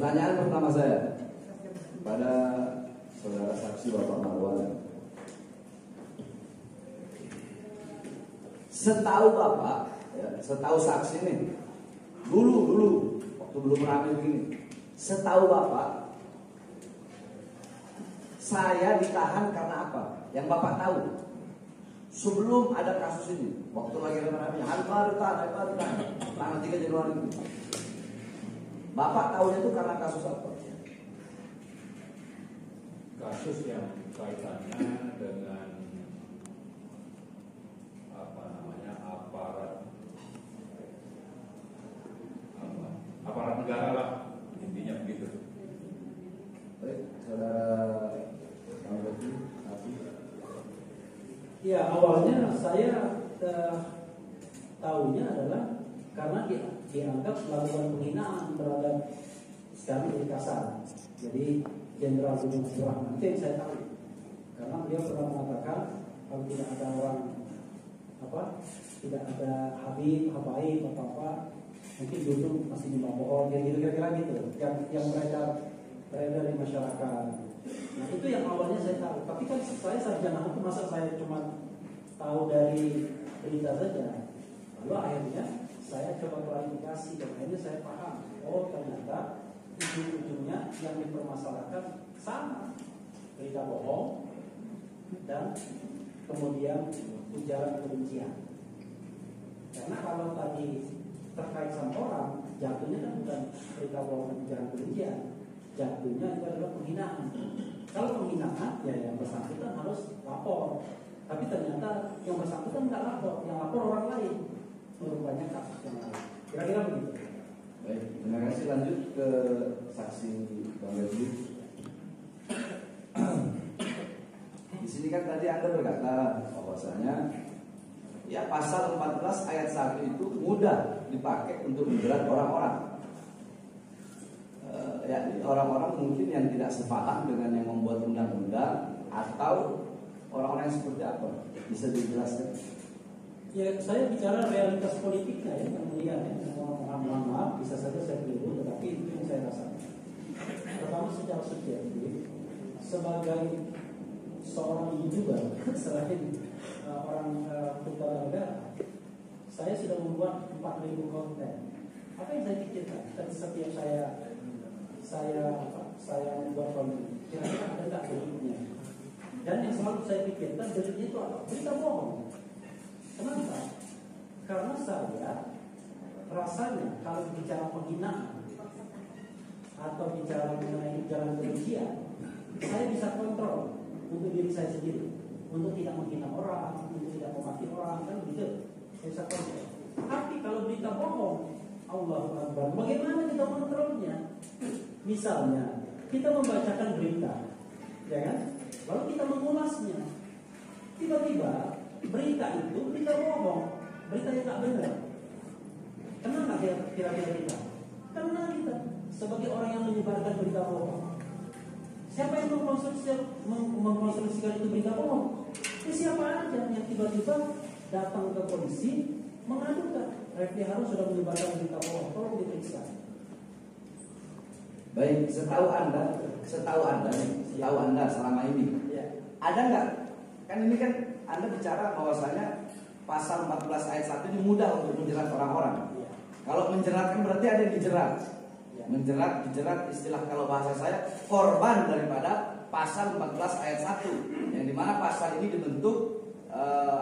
Pertanyaan pertama saya pada saudara saksi Bapak Marwan. Setahu Bapak, ya, setahu saksi nih, dulu waktu belum ramai begini, setahu Bapak, saya ditahan karena apa? Yang Bapak tahu. Sebelum ada kasus ini, waktu lagi ramai-ramainya, hari ditahan, tanggal 3 Januari itu. Bapak tahunya itu karena kasus apa? Kasus yang kaitannya dengan aparat negara lah, intinya begitu. Baik, saudara Bang. Ya, awalnya saya tahunya adalah karena dianggap melakukan penghinaan terhadap, sekarang jadi kasar. Jadi Jenderal Gunung Abdurrahman itu yang saya tahu, karena beliau pernah mengatakan kalau tidak ada orang tidak ada Habib, Habaib atau apa, mungkin dulu masih di pohon, kira-kira gitu, yang beredar di masyarakat. Nah itu yang awalnya saya tahu. Tapi kan saya sarjana hukum, masa saya cuma tahu dari berita saja. Lalu akhirnya saya coba klarifikasi dan akhirnya saya paham. Oh ternyata ujung-ujungnya yang dipermasalahkan sama, berita bohong dan kemudian ujaran kebencian. Karena kalau tadi terkait sama orang, jatuhnya kan bukan berita bohong dan ujaran kebencian, jatuhnya itu adalah penghinaan. Kalau penghinaan, ya yang bersangkutan harus lapor. Tapi ternyata yang bersangkutan nggak lapor, yang lapor orang lain. Banyak kasus yang lain. Kira-kira begitu. Baik, terima kasih. Lanjut ke saksi Bang Leslie. Di sini kan tadi Anda berkata bahwasanya ya pasal 14 ayat 1 itu mudah dipakai untuk menjerat orang-orang. Ya, orang-orang mungkin yang tidak sepaham dengan yang membuat undang-undang atau orang-orang yang seperti apa? Bisa dijelaskan? Ya, saya bicara realitas politiknya ya, kemudian ya, mohon maaf, bisa saja saya keliru, tetapi itu yang saya rasakan. Pertama secara subjektif, sebagai seorang ibu juga, selain orang kepala negara, saya sudah membuat 4.000 konten. Apa yang saya pikirkan? Dan setiap saya membuat konten, kira-kira ada nggak deliknya? Dan yang selalu saya pikirkan deliknya itu apa? Berita bohong. Kenapa? Karena saya rasanya kalau bicara penghinaan atau bicara mengenai ujaran kebencian, saya bisa kontrol untuk diri saya sendiri, untuk tidak menghina orang, untuk tidak memaki orang, kan gitu. Saya bisa kontrol. Tapi kalau berita bohong, Allahu Akbar, bagaimana kita kontrolnya? Misalnya, kita membacakan berita, ya kan? Lalu kita mengulasnya. Tiba-tiba berita itu berita bohong, berita yang tak benar. Kena nggak kira-kira kita? Kena kita sebagai orang yang menyebarkan berita bohong. Siapa yang mengkonstruksikan itu berita bohong? Siapa aja yang tiba-tiba datang ke polisi mengadukan Refli Harun sudah menyebarkan berita bohong, tolong diperiksa. Baik, setahu anda selama ini Ya. ada nggak? Kan ini kan Anda bicara bahwasanya pasal 14 ayat 1 ini mudah untuk menjerat orang-orang. Ya. Kalau menjerat kan berarti ada yang dijerat. Ya. Dijerat istilah kalau bahasa saya korban daripada pasal 14 ayat 1 yang dimana pasal ini dibentuk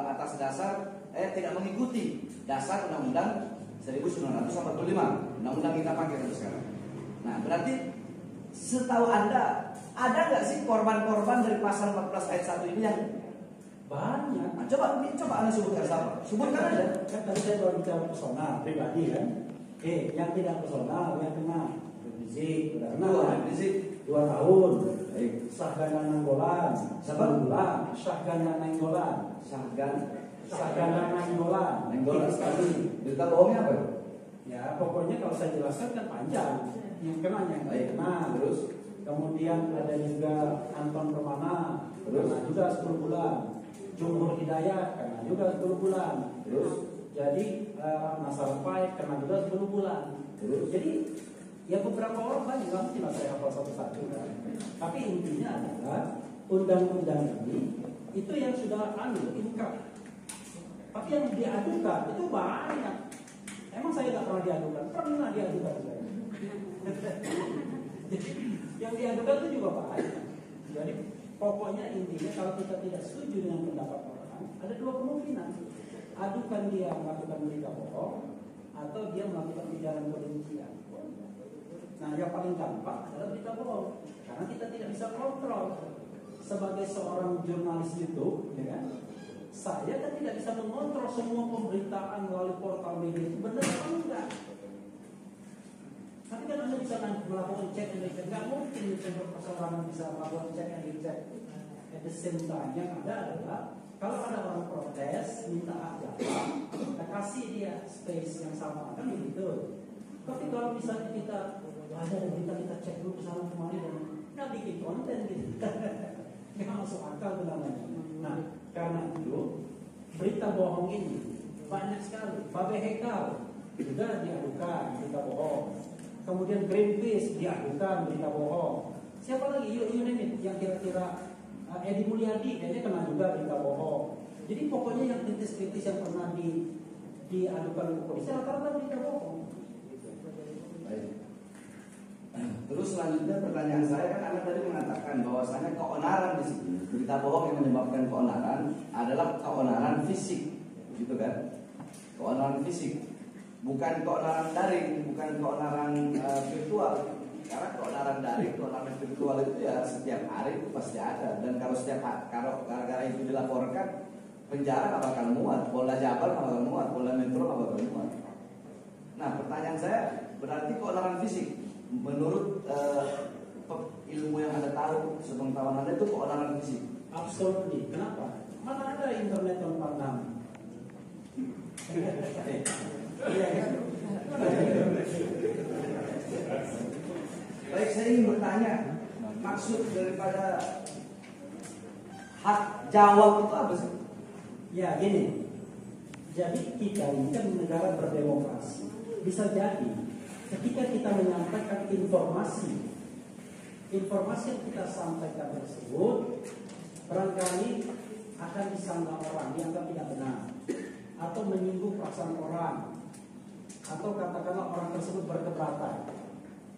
atas dasar tidak mengikuti dasar Undang-Undang 1945, Undang-Undang kita pakai sekarang. Nah, berarti setahu Anda ada nggak sih korban-korban dari pasal 14 ayat 1 ini yang banyak? Nah, coba Anda sebutkan siapa? Sebutkan aja. Kan tadi saya baru bicara personal pribadi kan. Yang tidak personal yang kena Rizik, udah kena Rizik 2 tahun. Baik. Syahgana Nainggolan 1 bulan. Syahgana Nainggolan Nainggolan sekali. Berita bohongnya apa? Ya pokoknya kalau saya jelaskan kan panjang. Yang kena terus kemudian ada juga Anton Permana, kena juga 10 bulan. Jumhur Hidayat kena juga 10 bulan. Terus jadi Nasar Pai kena juga 10 bulan. Terus jadi Ya beberapa orang banyak, nggak mungkin saya hafal satu-satu kan. Tapi intinya adalah undang-undang ini itu yang sudah inkrah. Tapi yang diadukan itu banyak. Emang saya nggak pernah diadukan? Pernah diadukan saya. Yang diadukan itu juga banyak. Jadi pokoknya intinya kalau kita tidak setuju dengan pendapat orang, ada dua kemungkinan. Adukan dia melakukan berita bohong atau dia melakukan ujaran kebencian. Nah, yang paling gampang adalah berita bohong, karena kita tidak bisa kontrol. Sebagai seorang jurnalis YouTube, ya kan, saya kan tidak bisa mengontrol semua pemberitaan melalui portal media itu benar atau enggak. Tapi kan Anda bisa melakukan cek and recheck, nggak mungkin seorang bisa melakukan cek and recheck. At the same time, yang ada adalah kalau ada orang protes minta hak jawab, kita kasih dia space yang sama, kan begitu. Tapi kalau misalnya kita ada berita kita cek dulu ke sana kemari dan nggak bikin konten gitu, nggak masuk akal namanya. Nah, karena itu berita bohong ini banyak sekali. Babe Hekal juga diadukan berita bohong. Kemudian Greenpeace diadukan berita bohong. Siapa lagi? Yuk name it. Yang kira-kira Edi Mulyadi kayaknya kena juga berita bohong. Jadi pokoknya yang kritis-kritis yang pernah diadukan ke polisi rata-rata berita bohong. Baik. Terus selanjutnya pertanyaan saya kan Anda tadi mengatakan bahwasanya keonaran di sini, berita bohong yang menyebabkan keonaran adalah keonaran fisik, gitu kan? Keonaran fisik, bukan keonaran daring, bukan keonaran virtual. Karena keonaran daring, keonaran virtual itu ya setiap hari itu pasti ada. Dan kalau kalau gara-gara itu dilaporkan, penjara nggak bakal muat, Polda Jabar nggak bakal muat, Polda Metro nggak bakal muat. Nah, pertanyaan saya, berarti keonaran fisik menurut ilmu yang Anda tahu, sepengetahuan Anda itu keonaran fisik? Absolutely. Kenapa? Mana ada internet tanpa nama? Iya kan? Baik, saya ingin bertanya, maksud daripada hak jawab itu apa sih? Ya gini, jadi kita ini kan negara berdemokrasi. Bisa jadi ketika kita menyampaikan informasi yang kita sampaikan tersebut barangkali akan disangka orang, dianggap tidak benar, atau menyinggung perasaan orang, atau katakanlah orang tersebut berkeberatan.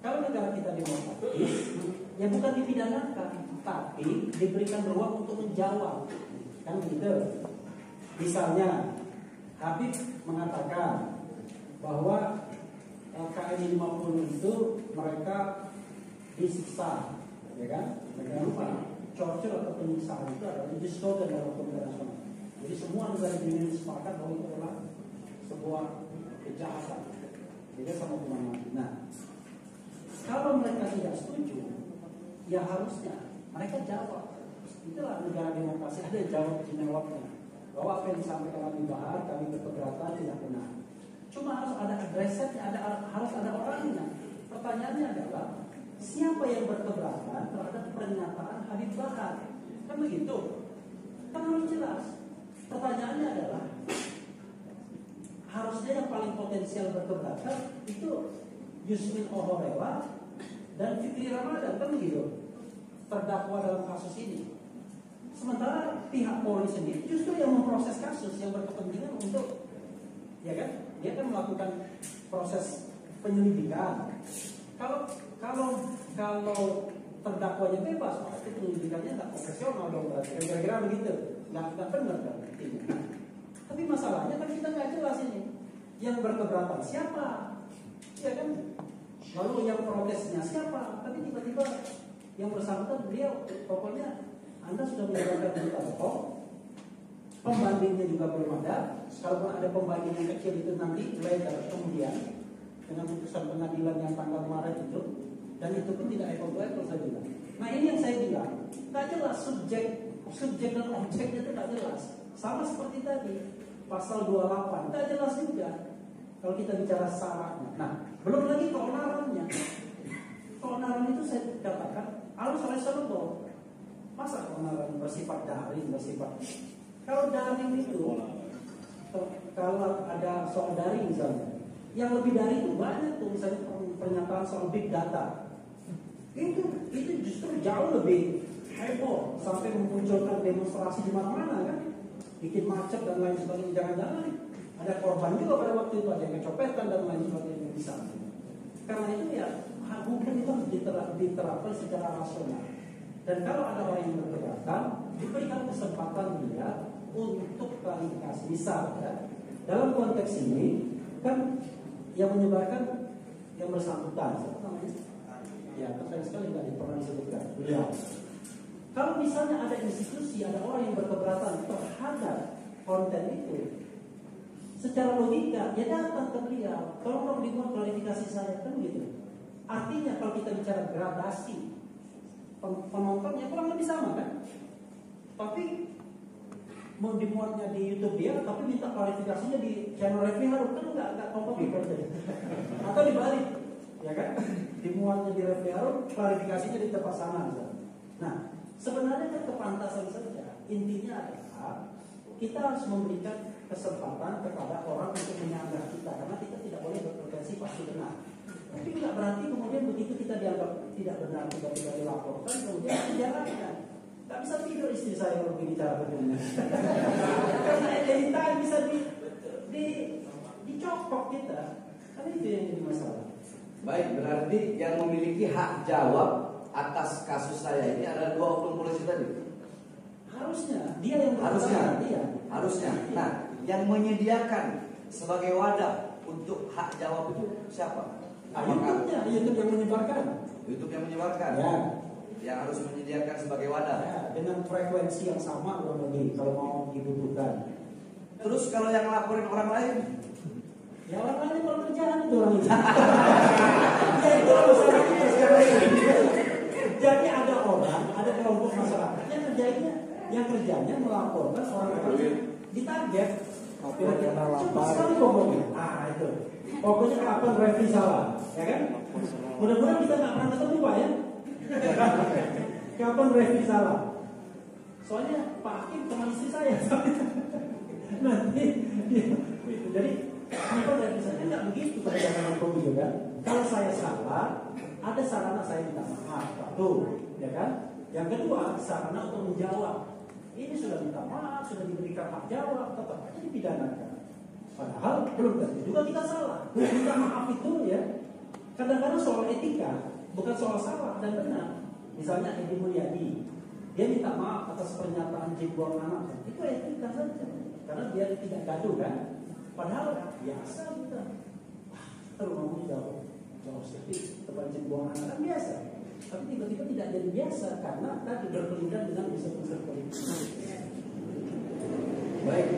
Kalau negara kita demokratis, ya bukan dipidanakan, tapi diberikan ruang untuk menjawab, kan gitu. Misalnya Habib mengatakan bahwa KN 50 itu mereka disiksa, ya kan? Jangan lupa, torture atau penyiksaan itu adalah distorted dalam hukum internasional. Jadi semua negara di dunia sepakat bahwa itu adalah sebuah kejahatan, jadi sama hukuman mati. Nah, kalau mereka tidak setuju, ya harusnya mereka jawab. Itulah negara demokrasi, ada jawab jawabnya. Bahwa apa yang disampaikan Habib Bahar, kami berkeberatan, tidak benar. Cuma harus ada adresatnya, harus ada orangnya. Pertanyaannya adalah siapa yang berkeberatan terhadap pernyataan Habib Bahar? Kan begitu? Kan harus jelas. Pertanyaannya adalah harusnya yang paling potensial berkeberatan itu Yusmin Ohorewa dan Fikri Ramadan, kan begitu? Terdakwa dalam kasus ini. Sementara pihak Polri sendiri justru yang memproses kasus, yang berkepentingan untuk, ya kan? Dia kan melakukan proses penyelidikan. Kalau terdakwanya bebas, berarti penyelidikannya nggak profesional dong, berarti kira-kira begitu, nggak benar kan? Tapi masalahnya kan kita nggak jelas ini, yang berkeberatan siapa, ya kan? Lalu yang protesnya siapa? Tapi tiba-tiba yang bersangkutan beliau, pokoknya Anda sudah menyebarkan berita bohong, pembandingnya juga belum ada. Kalaupun ada pembanding yang kecil itu nanti later kemudian dengan putusan pengadilan yang tanggal Maret itu, dan itu pun tidak apple saya bilang. Nah ini yang saya bilang, tak jelas subjek dan objeknya itu tak jelas. Sama seperti tadi pasal 28 tak jelas juga kalau kita bicara syaratnya. Nah belum lagi keonarannya. Keonaran itu saya katakan harus reasonable. Masa keonaran bersifat daring, bersifat, kalau daring itu, kalau ada soal daring misalnya, yang lebih dari itu banyak tuh, misalnya pernyataan soal big data. Itu justru jauh lebih heboh sampai memunculkan demonstrasi di mana-mana kan, bikin macet dan lain sebagainya. Jangan-jangan ada korban juga pada waktu itu, ada yang kecopetan dan lain sebagainya di sana. Karena itu ya hukum itu harus diterapkan secara rasional. Dan kalau ada orang yang berkeberatan, diberikan kesempatan dia untuk klarifikasi. Misal ya, dalam konteks ini kan yang menyebarkan yang bersangkutan, apa namanya? Ya, keren sekali nggak pernah disebutkan. Beliau. Kalau misalnya ada institusi, ada orang yang berkeberatan terhadap konten itu, secara logika ya datang ke beliau, tolong dibuat klarifikasi saya, kan gitu. Artinya kalau kita bicara gradasi penontonnya kurang lebih sama kan, tapi mau dimuatnya di YouTube dia, tapi minta klarifikasinya di channel Refli Harun, kan nggak kompatibel jadi. Atau dibalik, ya kan? Dimuatnya di Refli Harun, klarifikasinya di tempat sana. Nah, sebenarnya kan kepantasan saja. Intinya adalah kita harus memberikan kesempatan kepada orang untuk menyanggah kita, karena kita tidak boleh berpretensi pasti benar. Tapi tidak berarti kemudian begitu kita dianggap tidak benar, tiba-tiba dilaporkan, kemudian dijalankan. Tak bisa tidur istri saya kalau bicara begini. Karena anytime bisa dicokok kita. Kan itu yang jadi masalah. Baik, berarti yang memiliki hak jawab atas kasus saya ini adalah dua oknum polisi tadi. Harusnya dia yang harusnya. Nah, yang menyediakan sebagai wadah untuk hak jawab itu siapa? YouTube yang menyebarkan. YouTube yang menyebarkan. Ya. Yang harus menyediakan sebagai wadah. Ya, dengan frekuensi yang sama kurang lebih kalau mau dibutuhkan. Terus kalau yang laporin orang lain, ya orang lain kalau kerjaan itu orang itu. Ya itu masalah kita sekarang ini. Jadi ada orang, ada kelompok masyarakat yang kerjanya melaporkan orang-orang ditarget. Kira-kira cepat sekali pokoknya. Itu. Pokoknya kapan Refli salah, ya kan? Mudah-mudahan kita nggak pernah ketemu Pak ya. Kapan Refli salah? Soalnya Pak Hakim teman istri saya. Nanti, jadi kapan Refli salah nggak begitu pada zaman hukum juga. Kalau saya salah, ada sarana saya minta maaf, satu, ya kan? Yang kedua, sarana untuk menjawab. Ini sudah minta maaf, sudah diberikan hak jawab, tetap aja dipidanakan. Padahal belum tentu juga kita salah. Minta maaf itu ya kadang-kadang soal etika, bukan soal salah dan benar. Misalnya Edi Mulyadi, dia minta maaf atas pernyataan buang anak, itu etika saja, karena dia tidak gaduh kan. Padahal biasa kita, kalau ngomong jauh sedikit tempat buang anak kan biasa. Tapi tiba-tiba tidak jadi biasa karena tadi berkelindan dengan unsur-unsur politik. baik.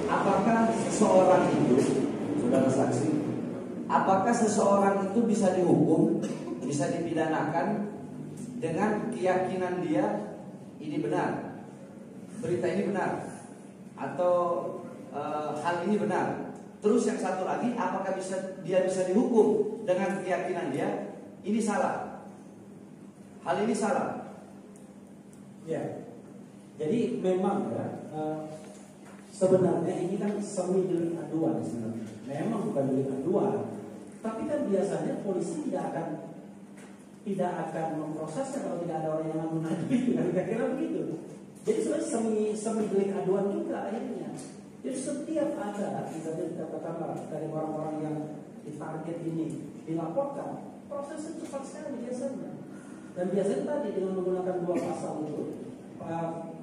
Apakah seseorang itu, saudara saksi, apakah seseorang itu bisa dihukum, bisa dipidanakan dengan keyakinan dia ini benar, berita ini benar, atau hal ini benar? Terus yang satu lagi, apakah dia bisa dihukum dengan keyakinan dia ini salah, hal ini salah? Ya, jadi memang ya. Sebenarnya ini kan semi delik aduan sebenarnya. Memang bukan delik aduan, tapi kan biasanya polisi tidak akan memprosesnya kalau tidak ada orang yang mengadu itu, kan kira-kira begitu. Jadi sebenarnya semi delik aduan juga akhirnya. Jadi setiap ada, misalnya dikatakan dari orang-orang yang ditarget ini dilaporkan, prosesnya cepat sekali biasanya. Dan biasanya tadi dengan menggunakan dua pasal itu,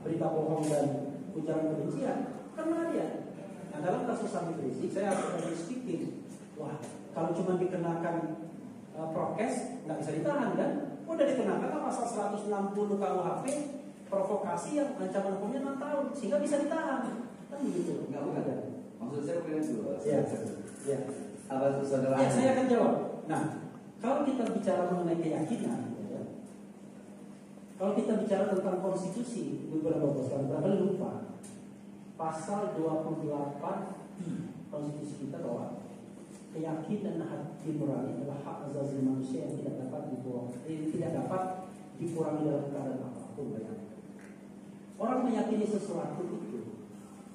berita bohong dan ujaran kebencian. Karena dia, nah dalam kasus Habib Rizik saya harus speaking, wah kalau cuma dikenakan prokes nggak bisa ditahan kan? Udah dikenakan pasal 160 KUHP provokasi yang ancaman hukumnya 6 tahun sehingga bisa ditahan, kan begitu? Enggak bukan. Maksud saya bukan itu. Ya. Apa saudara? Ya saya akan jawab. Nah kalau kita bicara mengenai keyakinan, ya, kalau kita bicara tentang konstitusi, beberapa barangkali lupa. Pasal 28I konstitusi kita bahwa keyakinan hati nurani adalah hak asasi manusia yang tidak dapat dikurangi dalam keadaan apapun. Orang meyakini sesuatu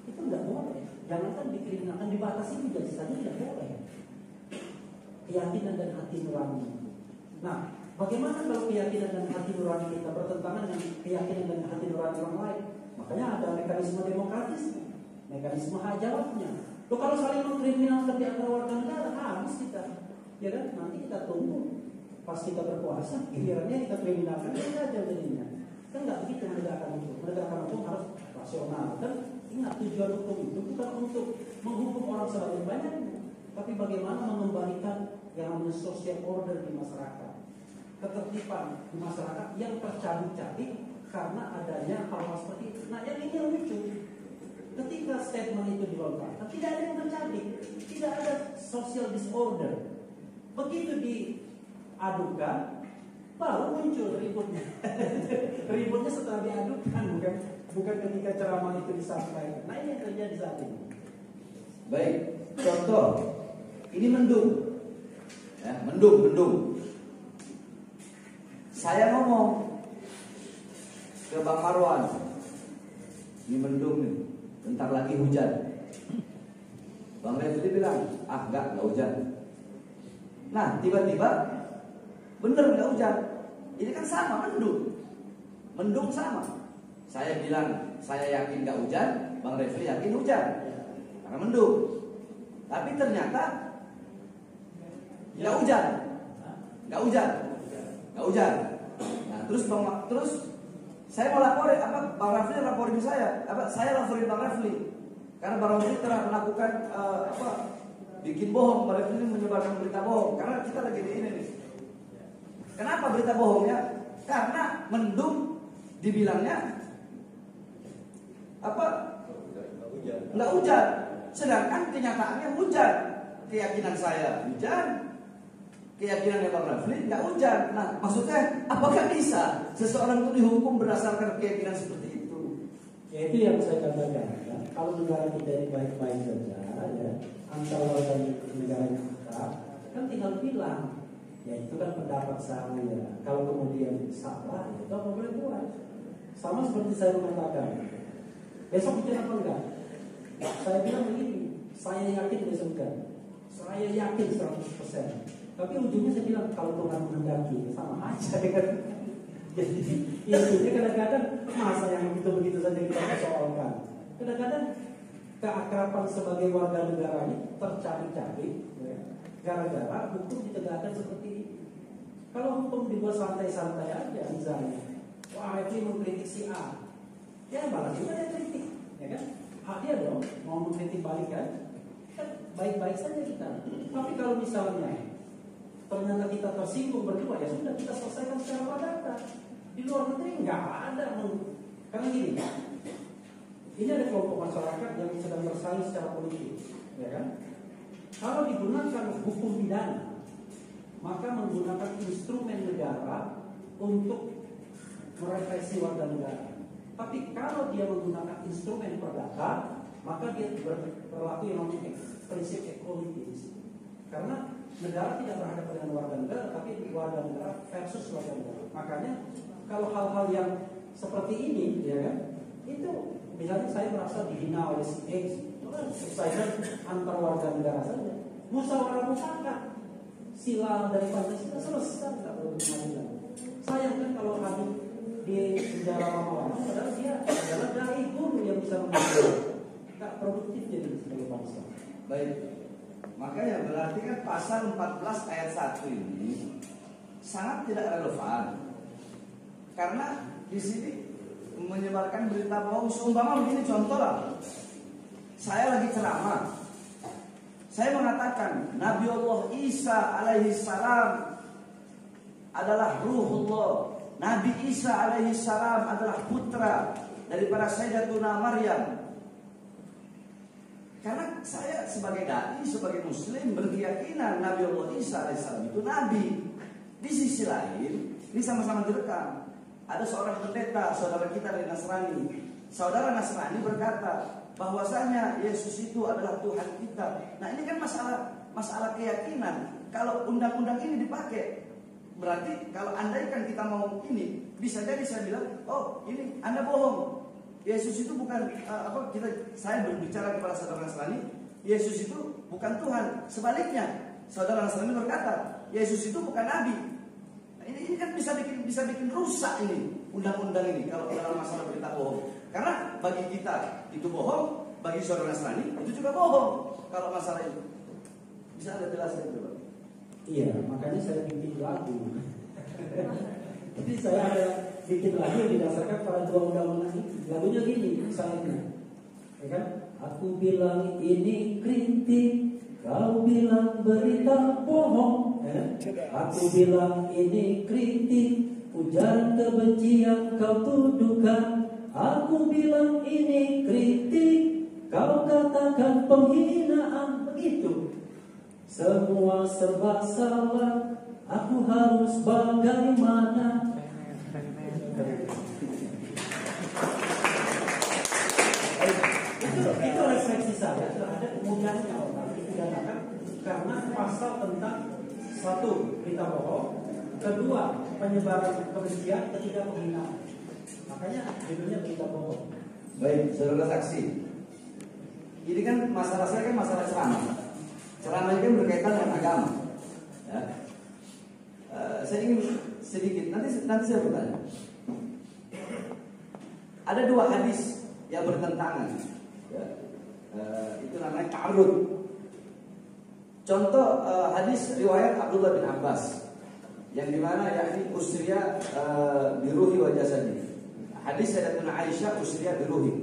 itu nggak boleh. Jangankan dikriminalkan, dibatasi juga saja tidak boleh. keyakinan dan hati nurani. Nah, bagaimana kalau keyakinan dan hati nurani kita bertentangan dengan keyakinan dan hati nurani orang lain? Makanya ada mekanisme demokratis, mekanisme hak jawabnya. Loh, kalau saling mengkriminalkan di antara warga negara, habis kita. Ya kan? Nanti kita tunggu pas kita berkuasa, gilirannya kita kriminalkan aja jadinya. Kan nggak begitu menegakkan hukum. Menegakkan hukum harus rasional. Dan ingat, tujuan hukum itu bukan untuk menghukum orang sebanyak-banyaknya, tapi bagaimana mengembalikan yang namanya social order di masyarakat, ketertiban di masyarakat yang tercabik-cabik karena adanya hal-hal seperti itu. Nah, yang ini yang lucu, ketika statement itu dilontarkan, tidak ada yang tercabik, tidak ada social disorder. Begitu diadukan, baru muncul ributnya. Ributnya setelah diadukan, bukan ketika ceramah itu disampaikan. Nah, ini yang terjadi saat ini. Baik, contoh ini mendung, ya, mendung. Saya ngomong ke Bang Marwan, ini mendung nih, bentar lagi hujan. Bang Refli bilang, enggak hujan. Nah, tiba-tiba bener nggak hujan. Ini kan sama, mendung sama. Saya bilang saya yakin nggak hujan, Bang Refli yakin hujan karena mendung. Tapi ternyata nggak hujan. Nah, terus saya mau laporin Bang Refli laporin saya laporin Bang Refli karena Bang Refli telah melakukan bikin bohong. Bang Refli menyebarkan berita bohong karena kita lagi di ini nih. Kenapa berita bohongnya? Karena mendung dibilangnya nggak hujan, sedangkan kenyataannya hujan. Keyakinan saya hujan, keyakinannya Bang Refli nggak hujan. Nah, maksudnya apakah bisa seseorang itu dihukum berdasarkan keyakinan seperti itu? Ya, itu yang saya katakan. Ya. Kalau negara kita ini baik-baik saja, ya, antar warga negara yang akrab, kan tinggal bilang, ya itu kan pendapat saya. Kalau kemudian salah, itu apa boleh buat? Sama seperti saya mengatakan, besok hujan apa enggak? Saya bilang begini, saya yakin besok hujan. Saya yakin 100%. Tapi ujungnya saya bilang, kalau Tuhan menghendaki, sama aja kan. Jadi intinya kadang-kadang masa yang begitu-begitu saja kita persoalkan. Kadang-kadang keakraban sebagai warga negara ini tercabik-cabik, ya, gara-gara hukum ditegakkan seperti ini. Kalau hukum dibuat santai-santai aja, misalnya, wah itu mengkritik si A, ya malah juga dia kritik, ya kan? Hak dia dong, mau mengkritik balik kan baik-baik saja kita. Tapi kalau misalnya ternyata kita tersinggung berdua, ya sudah kita selesaikan secara perdata. Di luar negeri nggak ada, karena gini, ini ada kelompok masyarakat yang sedang bersaing secara politik, ya kan? Kalau digunakan hukum pidana, maka menggunakan instrumen negara untuk merepresi warga negara. Tapi kalau dia menggunakan instrumen perdata, maka dia berlaku yang namanya prinsip equality. Karena negara tidak berhadapan dengan warga negara, tapi warga negara versus warga negara. Makanya kalau hal-hal yang seperti ini, ya kan, itu misalnya saya merasa dihina oleh si X, itu kan selesaikan antar warga negara saja. Musyawarah mufakat, sila dari Pancasila selesai, tidak perlu pengadilan. Sayang kan kalau kami di penjara lama-lama, padahal dia adalah dai guru yang bisa mengajar, tak produktif jadi sebagai bangsa. Baik, makanya berarti kan pasal 14 ayat 1 ini sangat tidak relevan. Karena di sini menyebarkan berita bohong. Seumpama begini, contoh lah, saya lagi ceramah, saya mengatakan Nabi Allah Isa alaihi salam adalah ruhullah, Nabi Isa alaihi salam adalah putra daripada Sayyidatuna Maryam. Karena saya sebagai dai, sebagai muslim berkeyakinan Nabi Allah Isa alaihi salam itu nabi. Di sisi lain, ini sama-sama direkam. Ada seorang pendeta, saudara kita dari Nasrani. Saudara Nasrani berkata bahwasanya Yesus itu adalah Tuhan kita. Nah, ini kan masalah keyakinan. Kalau undang-undang ini dipakai, berarti kalau andaikan kita mau ini, bisa jadi saya bilang, oh ini Anda bohong. Yesus itu bukan saya berbicara kepada saudara Nasrani, Yesus itu bukan Tuhan. Sebaliknya, saudara Nasrani berkata Yesus itu bukan nabi. Nah, ini kan bisa bikin rusak ini undang-undang ini kalau dalam masalah berita bohong. Karena bagi kita itu bohong, bagi saudara Nasrani itu juga bohong. Kalau masalah itu bisa Anda jelaskan itu, Pak? Iya, makanya saya bikin lagu. Jadi saya ada bikin lagu yang didasarkan pada dua undang-undang itu. Lagunya gini, misalnya, ya kan? Aku bilang ini kritik, kau bilang berita bohong. Aku bilang ini kritik, ujaran kebencian kau tuduhkan. Aku bilang ini kritik, kau katakan penghinaan. Begitu. Semua serba salah, aku harus bagaimana? Itu refleksi saya terhadap mudahnya orang dipidanakan karena pasal tentang satu, berita bohong, kedua, penyebaran kebencian, ketiga, penghinaan. Makanya judulnya berita bohong. Baik, saudara saksi. Ini kan masalah saya kan masalah ceramah. Ceramah ini kan berkaitan dengan agama. Ya. Saya ingin sedikit nanti saya bertanya. Ada dua hadis yang bertentangan. Ya. Itu namanya ta'arud. Contoh hadis riwayat Abdullah bin Abbas yang dimana yakni usriya biruhi wa jasadi. Hadis Sayyidatuna Aisyah usriya biruhi.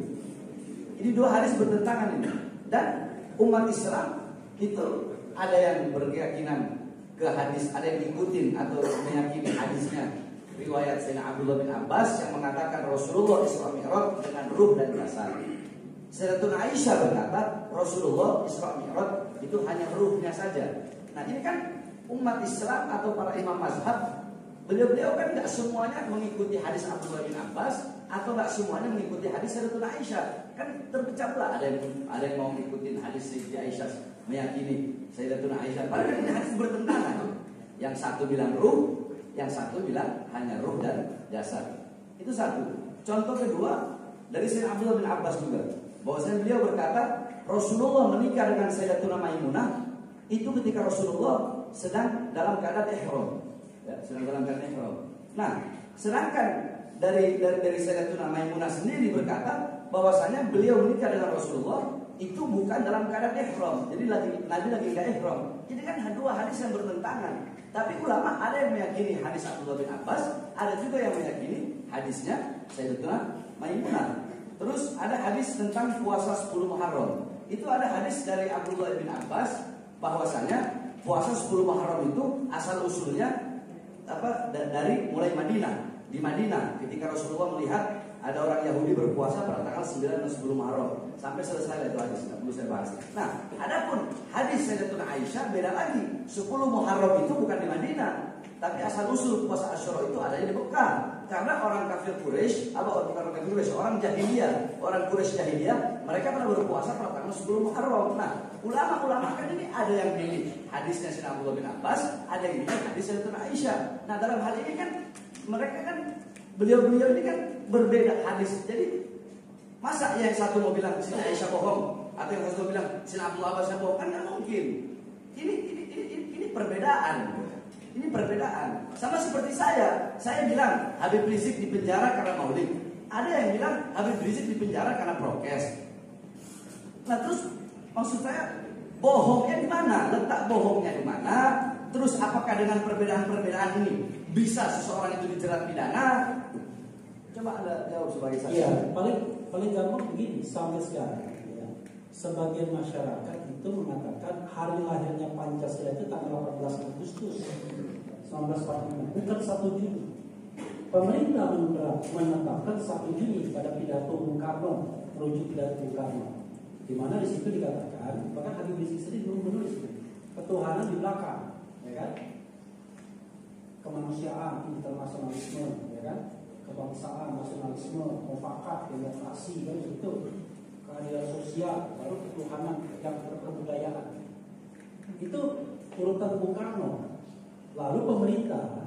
Ini dua hadis bertentangan ini. Dan umat Islam itu ada yang berkeyakinan ke hadis, ada yang ngikutin atau meyakini hadisnya riwayat Sayyidina Abdullah bin Abbas yang mengatakan Rasulullah Isra Mi'raj dengan ruh dan jasad. Sayyidatuna Aisyah berkata Rasulullah Isra Mi'raj itu hanya ruhnya saja. Nah ini kan umat Islam atau para imam mazhab, beliau-beliau kan tidak semuanya mengikuti hadis Abdullah bin Abbas atau tidak semuanya mengikuti hadis Sayyidatuna Aisyah. Kan terpecah belah, ada yang mau mengikuti hadis Sayyidatuna Aisyah, meyakini Sayyidatuna Aisyah. Padahal ini hadis bertentangan. Yang satu bilang ruh, yang satu bilang hanya ruh dan jasad. Itu satu. Contoh kedua dari Sayyidina Abdullah bin Abbas juga, bahwasanya beliau berkata Rasulullah menikah dengan Sayyidatuna Maimunah itu ketika Rasulullah sedang dalam keadaan ihram. Ya, sedang dalam keadaan ihram. Nah, sedangkan dari Sayyidatuna Maimunah sendiri berkata bahwasanya beliau menikah dengan Rasulullah itu bukan dalam keadaan ihram. Jadi Nabi lagi enggak ihram. Jadi kan dua hadis yang bertentangan. Tapi ulama ada yang meyakini hadis Abdullah bin Abbas, ada juga yang meyakini hadisnya Sayyidatuna Maimunah. Terus ada hadis tentang puasa 10 Muharram. Itu ada hadis dari Abdullah bin Abbas bahwasanya puasa 10 Muharram itu asal usulnya dari mulai Madinah. Di Madinah ketika Rasulullah melihat ada orang Yahudi berpuasa pada tanggal 9 dan 10 Muharram sampai selesai itu hadis, tidak perlu saya bahas. Nah, adapun hadis Sayyidatuna Aisyah beda lagi. 10 Muharram itu bukan di Madinah, tapi asal usul puasa Asyura itu adanya di Mekah. Karena orang kafir Quraisy, bukan orang kafir Quraisy, orang jahiliyah, orang Quraisy jahiliyah, mereka pernah berpuasa pada tanggal 10 Muharram. Nah, ulama-ulama kan ini ada yang pilih hadisnya Sayyidina Abdullah bin Abbas, ada yang pilih hadis Sayyidatuna Aisyah. Nah, dalam hal ini kan mereka kan beliau-beliau ini kan berbeda hadis. Jadi masa yang satu mau bilang Sayyidina Aisyah bohong atau yang satu bilang Sayyidina Abdullah Abbas bohong, kan nggak mungkin. Ini perbedaan. Ini perbedaan. Sama seperti saya bilang Habib Rizik di penjara karena maulid. Ada yang bilang Habib Rizik di penjara karena prokes. Nah terus maksud saya bohongnya di mana? Letak bohongnya di mana? Terus apakah dengan perbedaan-perbedaan ini bisa seseorang itu dijerat pidana? Coba Anda jawab sebagai saksi. Iya, paling gampang begini sampai sekarang. Ya. Sebagian masyarakat itu mengatakan hari lahirnya Pancasila itu tanggal 18 Agustus 1945, bukan 1 Juni. Pemerintah menetapkan 1 Juni pada pidato Bung Karno, merujuk pidato Bung Karno, di mana di situ dikatakan, bahkan Habib Rizik sendiri belum menulis ketuhanan di belakang, ya kan? Kemanusiaan, internasionalisme, ya kan? Kebangsaan, nasionalisme, mufakat, demokrasi, kan itu, keadilan sosial, lalu ketuhanan yang berkebudayaan. Itu urutan Bung Karno. Lalu pemerintah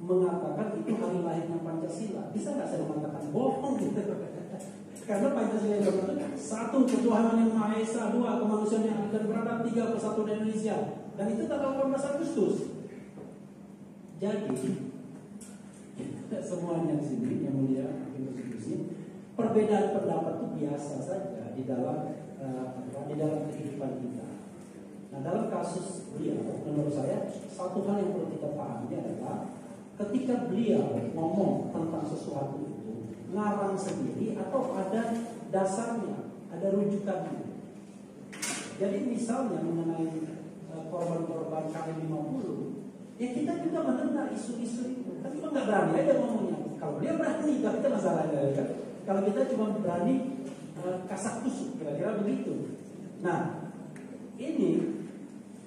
mengatakan itu hari lahirnya Pancasila. Bisa nggak saya mengatakan bohong gitu? Karena Pancasila itu satu, ketuhanan yang Maha Esa, dua, kemanusiaan yang adil dan beradab, tiga, persatuan Indonesia. dan itu tanggal 18 Agustus. Jadi semuanya di sini yang mulia hakim konstitusi, perbedaan pendapat itu biasa saja di dalam kehidupan kita. Nah, dalam kasus beliau, menurut saya satu hal yang perlu kita pahami adalah ketika beliau ngomong tentang sesuatu itu ngarang sendiri atau ada dasarnya, ada rujukannya. Jadi misalnya mengenai korban-korban KM50, ya kita juga mendengar isu-isu itu, tapi kita nggak berani aja ngomongnya. Kalau dia berani, tapi itu masalahnya ya kan? Kalau kita cuma berani kasak kusuk, kira-kira begitu. Nah, ini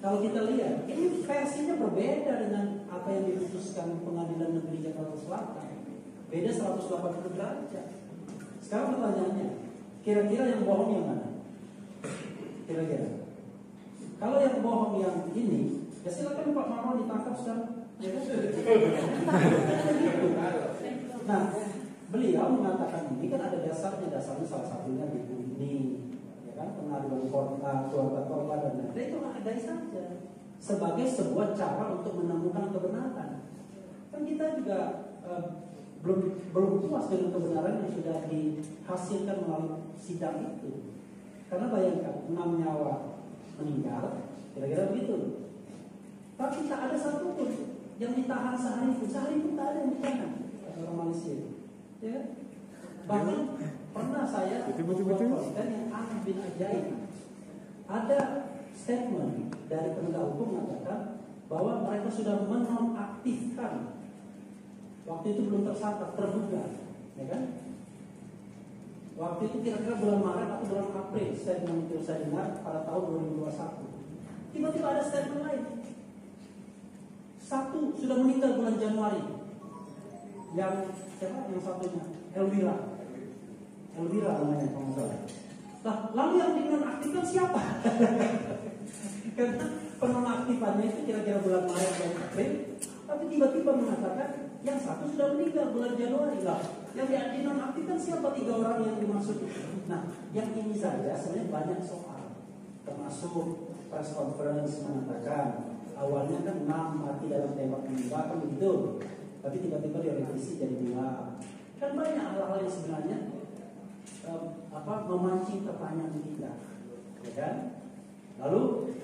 kalau kita lihat, ini versinya berbeda dengan apa yang diputuskan Pengadilan Negeri Jakarta Selatan. Beda 180 derajat. Sekarang pertanyaannya, kira-kira yang bohong yang mana? Kira-kira. Kalau yang bohong yang ini, ya silakan Pak Marwan ditangkap sekarang. Ya kan? Nah, beliau mengatakan ini kan ada dasarnya salah satunya di ini, ya kan, pengaduan keluarga korban dan lain-lain. Itu ada saja sebagai sebuah cara untuk menemukan kebenaran. Kan kita juga belum puas dengan kebenaran yang sudah dihasilkan melalui sidang itu. Karena bayangkan 6 nyawa meninggal, kira-kira begitu. Tapi tak ada satupun yang ditahan sehari pun tak ada yang ditahan. Orang Malaysia, ya. Bahkan pernah saya membuat konten yang aneh bin ajaib. Ada statement dari penegak hukum mengatakan bahwa mereka sudah menonaktifkan, waktu itu belum tersangka, terduga, ya kan? Waktu itu kira-kira bulan Maret atau bulan April statement itu saya dengar pada tahun 2021. Tiba-tiba ada statement lain. Satu sudah meninggal bulan Januari. Yang siapa? Yang satunya Elvira namanya kalau nggak salah. Nah, lalu yang dinonaktifkan siapa? Karena penonaktifannya itu kira-kira bulan Maret dan April, tapi tiba-tiba mengatakan yang satu sudah meninggal bulan Januari lah. Yang dinonaktifkan siapa? 3 orang yang dimaksud. Nah, yang ini saja sebenarnya banyak soal, termasuk press conference mengatakan awalnya kan 6 mati dalam tembak menembak kan begitu, tapi tiba-tiba direvisi jadi 2. Kan banyak hal-hal yang sebenarnya memancing pertanyaan kita, ya kan? Lalu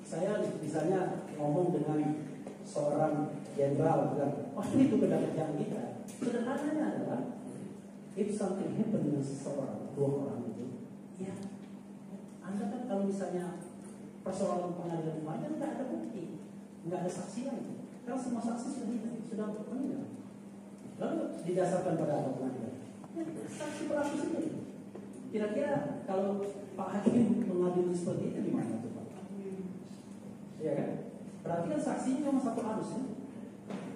saya misalnya ngomong dengan seorang jenderal bilang, wah itu kedatangan kita. Sederhananya adalah, if something happen dengan seseorang, 2 orang itu, ya, Anda kan kalau misalnya persoalan pengadilan kemarin nggak ada bukti, nggak ada saksi lagi, karena semua saksi sudah meninggal. Lalu didasarkan pada apa pengadilan? Ya, saksi pelaku sendiri. Kira-kira kalau Pak Hakim mengadili seperti itu di mana tuh Pak? Iya kan? Berarti kan saksinya cuma 1 arus kan?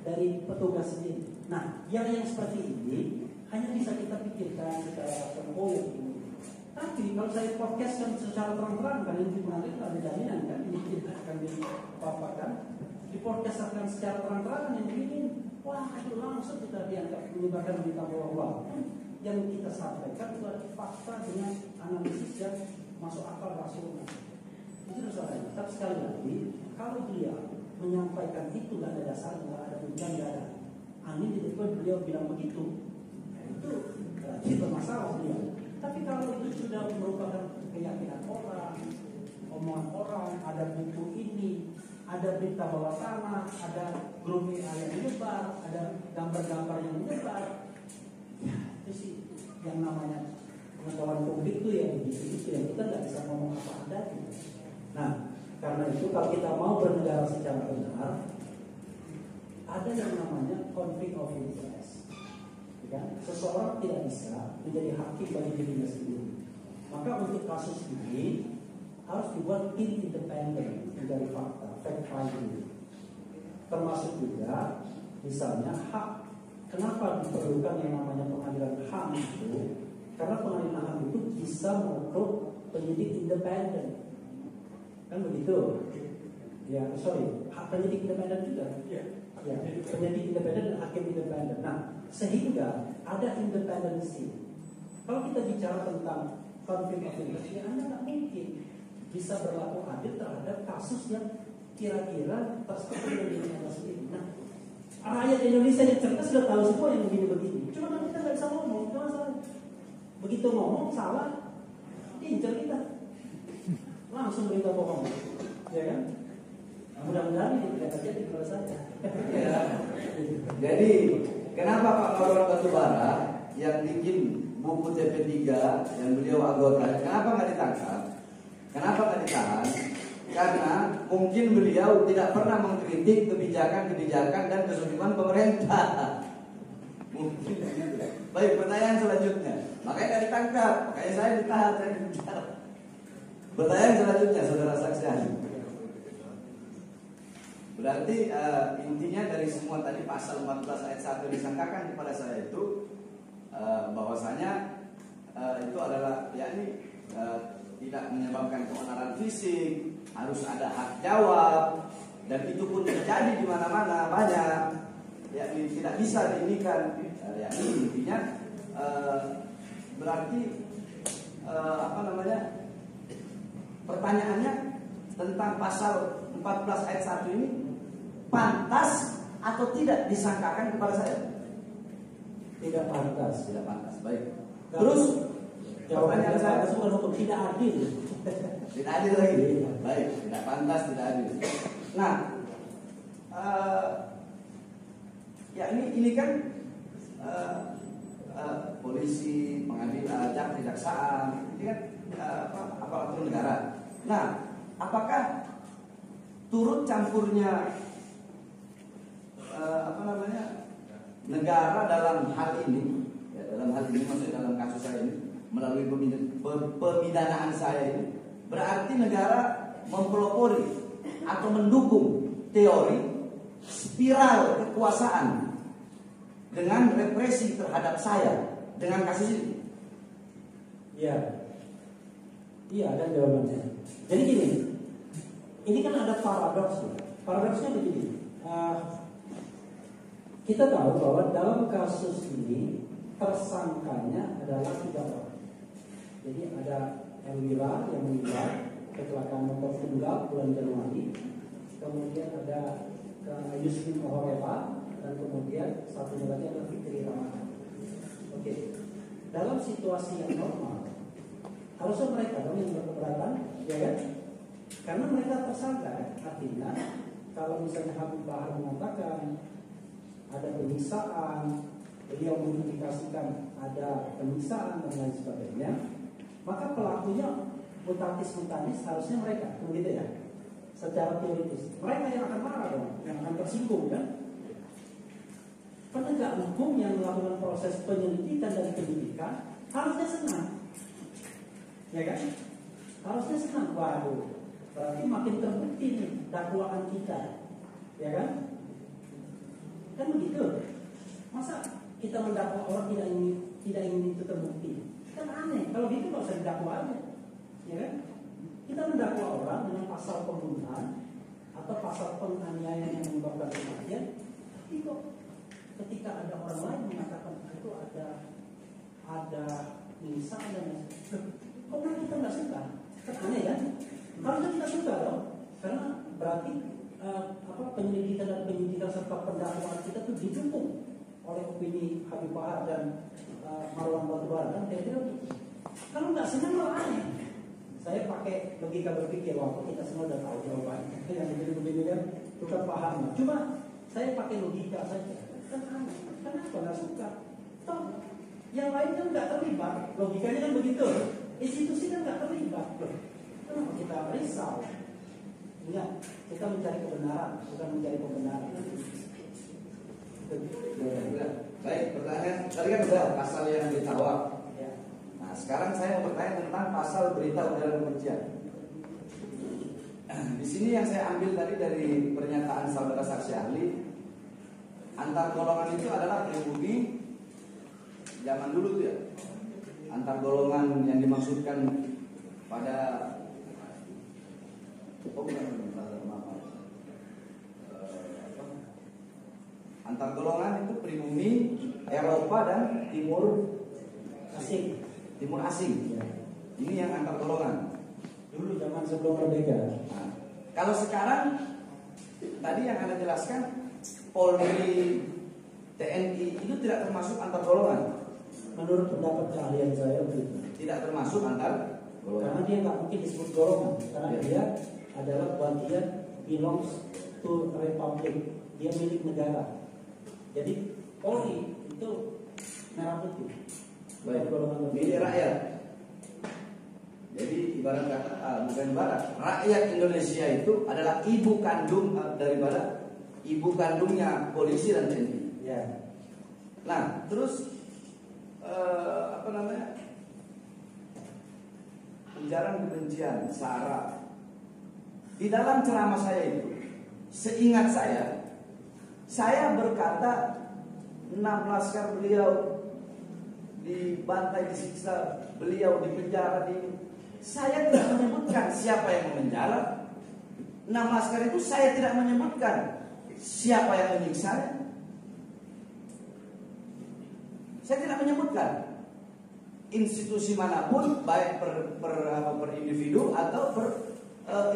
Dari petugas sendiri. Nah, yang seperti ini hanya bisa kita pikirkan secara terpoyak ini. Tapi kalau saya podcastkan secara terang-terang, kan ini mengalir ada jaminan kan ini tidak akan dipaparkan. Di podcastkan secara terang-terang yang begini, wah itu langsung kita dianggap menyebarkan berita bohong. Yang kita sampaikan itu adalah fakta dengan analisis yang masuk akal rasional. Itu soalnya. Tapi sekali lagi, kalau dia menyampaikan itu nggak ada dasarnya, nggak ada hujah, nggak ada angin, tiba-tiba beliau bilang begitu, nah, itu berarti bermasalah beliau. Tapi kalau itu sudah merupakan keyakinan orang, omongan orang, ada buku ini, ada berita bawah tanah, ada grup WA yang menyebar, ada gambar-gambar yang menyebar, ya itu sih yang namanya pengetahuan publik itu ya begitu yang kita nggak bisa ngomong apa adanya. Nah, karena itu kalau kita mau bernegara secara benar, ada yang namanya conflict of interest. Ya, seseorang tidak bisa menjadi hakim bagi dirinya sendiri. Maka untuk kasus ini harus dibuat tim independen mencari fakta, fact finding. Termasuk juga misalnya hak. Kenapa diperlukan yang namanya pengadilan HAM itu? Karena pengadilan HAM itu bisa merekrut penyidik independen. Kan begitu? Ya, hak penyidik independen juga. Ya, penyidik independen dan hakim independen. Nah, sehingga ada independensi. Kalau kita bicara tentang konflik of interest, ya Anda nggak mungkin bisa berlaku adil terhadap kasus yang kira-kira terstruktur di Indonesia sendiri. Nah, rakyat Indonesia yang cerdas sudah tahu semua yang begini-begini. Cuma kan kita nggak bisa ngomong, itu masalah. Begitu ngomong salah, diincar kita, langsung berita bohong, ya kan? Mudah-mudahan ini tidak terjadi pada saya. Ya. Jadi kenapa Pak Marwan Batubara yang bikin buku TP3 yang beliau anggota, kenapa nggak ditangkap? Kenapa nggak ditahan? Karena mungkin beliau tidak pernah mengkritik kebijakan-kebijakan dan kezaliman pemerintah. Mungkin. Baik, pertanyaan selanjutnya. Makanya nggak ditangkap, makanya saya ditahan, saya bicara. Pertanyaan selanjutnya, saudara saksi ahli. Berarti intinya dari semua tadi pasal 14 ayat 1 disangkakan kepada saya itu bahwasanya itu adalah yakni tidak menyebabkan keonaran fisik, harus ada hak jawab, dan itu pun terjadi di mana-mana banyak, yakni tidak bisa diinikan, yakni intinya berarti pertanyaannya tentang pasal 14 ayat 1 ini pantas atau tidak disangkakan kepada saya? Tidak pantas. Tidak pantas. Baik. Terus pertanyaan saya bukan hukum, tidak adil. Tidak adil lagi. Baik, tidak pantas, tidak adil. Nah, ya ini kan polisi, pengadilan, kejaksaan, ini kan aparatur negara. Nah, apakah turut campurnya negara dalam hal ini, ya, dalam hal ini maksudnya dalam kasus saya ini melalui pemidanaan saya ini, berarti negara mempelopori atau mendukung teori spiral kekuasaan dengan represi terhadap saya dengan kasus ini. Iya, iya ada jawabannya. Jadi gini, ini kan ada paradoks. Paradoksnya begini. Kita tahu bahwa dalam kasus ini tersangkanya adalah 3 orang. Jadi ada Elwira yang meninggal kecelakaan motor tunggal bulan Januari, kemudian ada Yusmin Ohoreva, dan kemudian satunya lagi adalah Fitri Ramadan. Oke, dalam situasi yang normal harusnya mereka dong yang berkeberatan, ya kan? Karena mereka tersangka, artinya kalau misalnya Habib Bahar mengatakan ada penyiksaan, beliau mengindikasikan ada penyiksaan dan lain sebagainya, maka pelakunya mutatis mutatis harusnya mereka, begitu ya? Secara teoritis, mereka yang akan marah dong, yang akan tersinggung kan? Penegak hukum yang melakukan proses penyelidikan dan penyidikan harusnya senang, ya kan? Harusnya senang, waduh, berarti makin terbukti nih dakwaan kita, ya kan? Kan begitu. Masa kita mendakwa orang tidak ingin itu terbukti? Kan aneh. Kalau gitu nggak usah didakwa aja, ya kan? Kita mendakwa orang dengan pasal pembunuhan atau pasal penganiayaan yang menyebabkan kematian. Itu ketika ada orang lain mengatakan itu ada penyiksaan dan kok kita nggak suka? Kan aneh kan? Harusnya kita suka dong, karena berarti penyelidikan dan penyidikan serta pendakwaan kita itu didukung oleh opini Habib Bahar dan Marwan Batubara kan kira-kira. Kalau nggak senang malah aneh. Saya pakai logika berpikir, waktu kita semua udah tahu jawabannya. Yang begini-begini kan bukan paham. Cuma saya pakai logika saja. Kan aneh. Kenapa nggak suka? Toh yang lain kan nggak terlibat. Logikanya kan begitu. Institusi kan nggak terlibat. Kenapa kita risau? Ingat, kita mencari kebenaran, bukan mencari pembenaran. Baik, pertanyaan tadi kan sudah pasal yang ditawar. Ya. Nah, sekarang saya mau bertanya tentang pasal berita ujaran kebencian. Di sini yang saya ambil tadi dari pernyataan saudara saksi ahli, antar golongan itu adalah pribumi zaman dulu tuh ya. Antar golongan yang dimaksudkan pada antar golongan itu pribumi Eropa dan timur asing. Ya. Ini yang antar golongan. Dulu zaman sebelum merdeka. Nah, kalau sekarang tadi yang Anda jelaskan Polri, TNI itu tidak termasuk antar golongan. Menurut pendapat keahlian saya begitu. Tidak termasuk antar Karena golongan. dia nggak mungkin disebut golongan, karena Ya. dia adalah bagian belongs to republic, dia milik negara. Jadi Polri itu merah putih, bukan golongan Milik rakyat. Jadi ibarat kata, bukan ibarat, rakyat Indonesia itu adalah ibu kandung daripada ibu kandungnya polisi dan TNI. Ya, Nah, terus apa namanya? Ujaran kebencian, sara. Di dalam ceramah saya itu, seingat saya berkata 6 laskar beliau dibantai, disiksa, beliau dipenjara di. Saya tidak menyebutkan siapa yang memenjara. 6 laskar itu saya tidak menyebutkan siapa yang menyiksa. Saya tidak menyebutkan institusi manapun, baik per individu atau per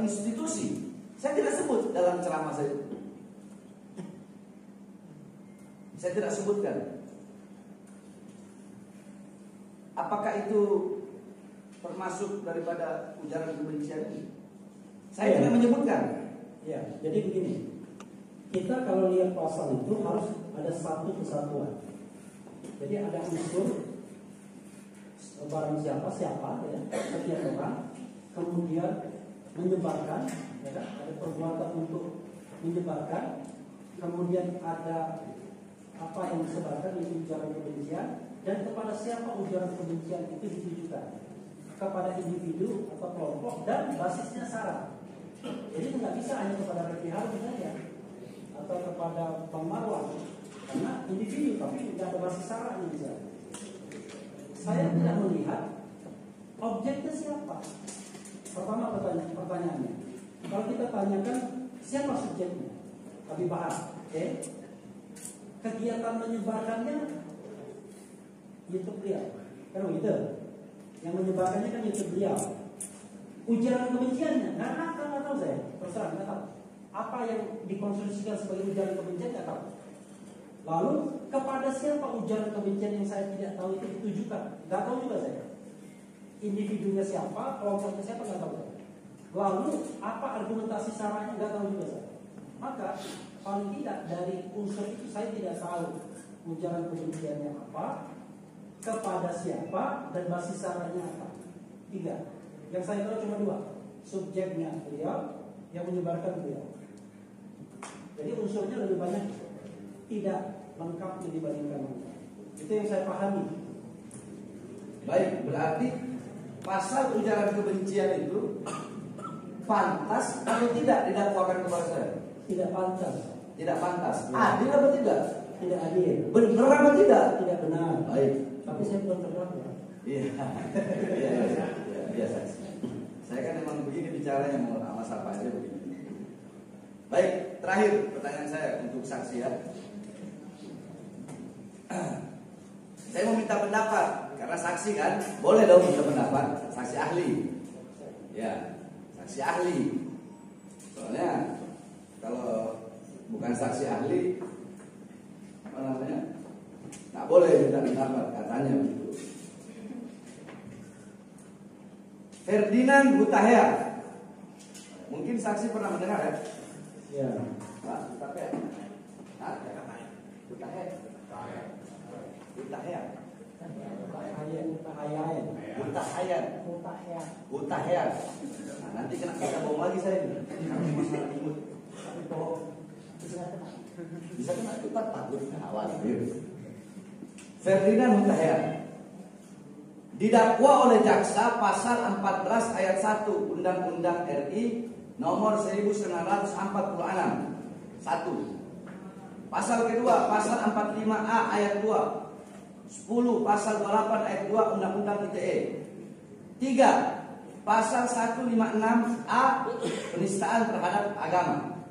institusi. Saya tidak sebut dalam ceramah saya. Saya tidak sebutkan. Apakah itu termasuk daripada ujaran kebencian ini? Saya tidak menyebutkan. ya. Jadi begini, kita kalau lihat pasal itu harus ada satu kesatuan. Jadi ada unsur barang siapa ya, setiap orang, kemudian menyebarkan, ya kan? Ada perbuatan untuk menyebarkan, kemudian ada apa yang disebarkan itu ujaran kebencian, dan kepada siapa ujaran kebencian itu ditujukan, kepada individu atau kelompok, dan basisnya sara. Jadi nggak bisa hanya kepada Refli Harun saja atau kepada Bang Marwan, karena individu tapi tidak ada basis sara misalnya. Saya tidak melihat objeknya siapa. Pertama pertanyaannya, kalau kita tanyakan siapa subjeknya, Habib Bahar, oke? Kegiatan menyebarkannya YouTube beliau, kan begitu? Yang menyebarkannya kan YouTube beliau. Ujaran kebenciannya, nggak tahu saya, terserah nggak tahu. Apa yang dikonstruksikan sebagai ujaran kebencian nggak tahu. Lalu kepada siapa ujaran kebencian yang saya tidak tahu itu ditujukan? Nggak tahu juga saya. Individunya siapa, kelompoknya siapa nggak tahu saya. Lalu apa argumentasi saranya nggak tahu juga saya. Maka paling tidak dari unsur itu saya tidak tahu ujaran kebenciannya apa, kepada siapa, dan basis saranya apa. 3. Yang saya tahu cuma 2. Subjeknya beliau, yang menyebarkan beliau. Jadi unsurnya lebih banyak, tidak lengkap dibandingkan mereka. Itu yang saya pahami. Baik, berarti pasal ujaran kebencian itu pantas atau tidak didakwakan kepada saya? Tidak pantas. Tidak pantas. Ya. Adil atau tidak? Tidak adil. Benar atau tidak? Tidak benar. Baik. Tapi saya belum terdakwa. Iya. Iya, biasa. Saya kan memang begini bicaranya, mau sama siapa aja begini. Baik, terakhir pertanyaan saya untuk saksi ya. Saya mau minta pendapat karena saksi kan boleh dong minta pendapat, saksi ahli. Ya, saksi ahli. Soalnya kalau bukan saksi ahli apa namanya? Nggak boleh minta pendapat katanya begitu. Ferdinand Hutahea. Mungkin saksi pernah mendengar ya? Ya. Pak, Hutahea. Hutahea. Hutahea. Hutahea. Nah, nanti kena bohong lagi saya ini. Karena masalah imut. Tapi bohong. Bisa kena kita takut awal. Ferdinand Hutahea didakwa oleh jaksa pasal 14 ayat 1 Undang-Undang RI nomor 1946. 1. Pasal kedua pasal 45A ayat 2. 10 pasal 28 ayat 2 Undang-Undang ITE. 3. Pasal 156A penistaan terhadap agama.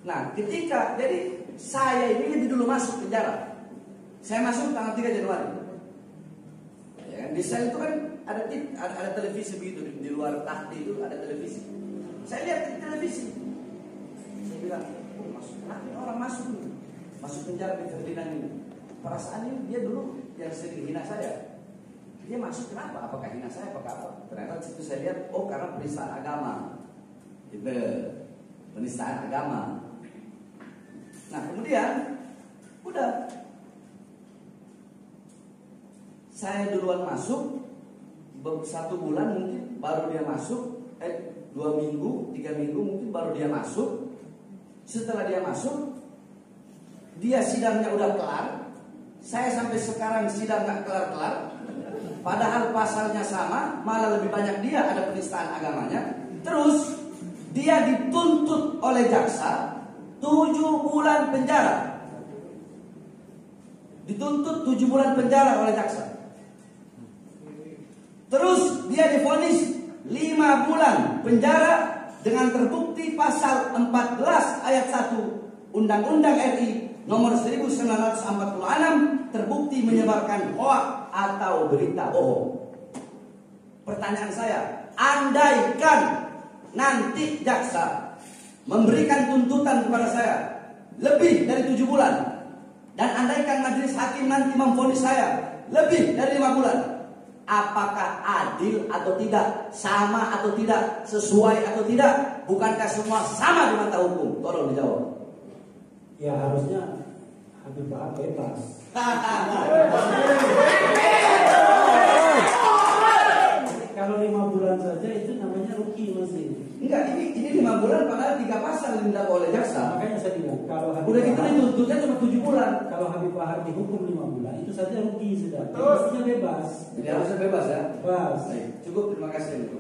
Nah, ketika jadi saya ini lebih dulu masuk penjara. Saya masuk tanggal 3 Januari. Ya, di sel itu kan ada televisi begitu di luar tahti itu ada televisi. Saya lihat di televisi. Saya bilang, oh, orang masuk penjara di Ferdinand ini. Perasaan ini dia dulu yang sering hina saya. Dia masuk kenapa? Apakah hina saya? Apakah apa? Ternyata di situ saya lihat, oh karena penistaan agama. Itu penistaan agama. Nah kemudian udah saya duluan masuk 1 bulan mungkin baru dia masuk 2 minggu 3 minggu mungkin baru dia masuk. Setelah dia masuk dia sidangnya udah kelar. Saya sampai sekarang sidang gak kelar-kelar. Padahal pasalnya sama, malah lebih banyak dia ada penistaan agamanya. Terus dia dituntut oleh jaksa 7 bulan penjara. Dituntut 7 bulan penjara oleh jaksa. Terus dia divonis 5 bulan penjara dengan terbukti pasal 14 ayat 1 Undang-Undang RI nomor 1946 terbukti menyebarkan hoak atau berita bohong. Pertanyaan saya, andaikan nanti jaksa memberikan tuntutan kepada saya lebih dari 7 bulan dan andaikan majelis hakim nanti memvonis saya lebih dari 5 bulan, apakah adil atau tidak, sama atau tidak, sesuai atau tidak? Bukankah semua sama di mata hukum? Tolong dijawab. Ya harusnya Habib Bahar bebas. Kalau 5 bulan saja itu namanya rugi masih. Enggak, ini 5 bulan padahal 3 pasal didakwa oleh jaksa. Makanya saya bilang kalau Habib Udah gitu Bahar, dituntutnya cuma 7 bulan. kalau Habib Bahar dihukum 5 bulan itu saja rugi sudah. Harusnya bebas. Jadi harusnya bebas ya. Bebas. Baik, cukup, terima kasih.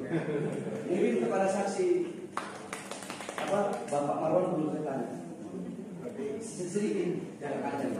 Mungkin kepada saksi Bapak Marwan belum saya tanya. Sedikit, jangan panjang.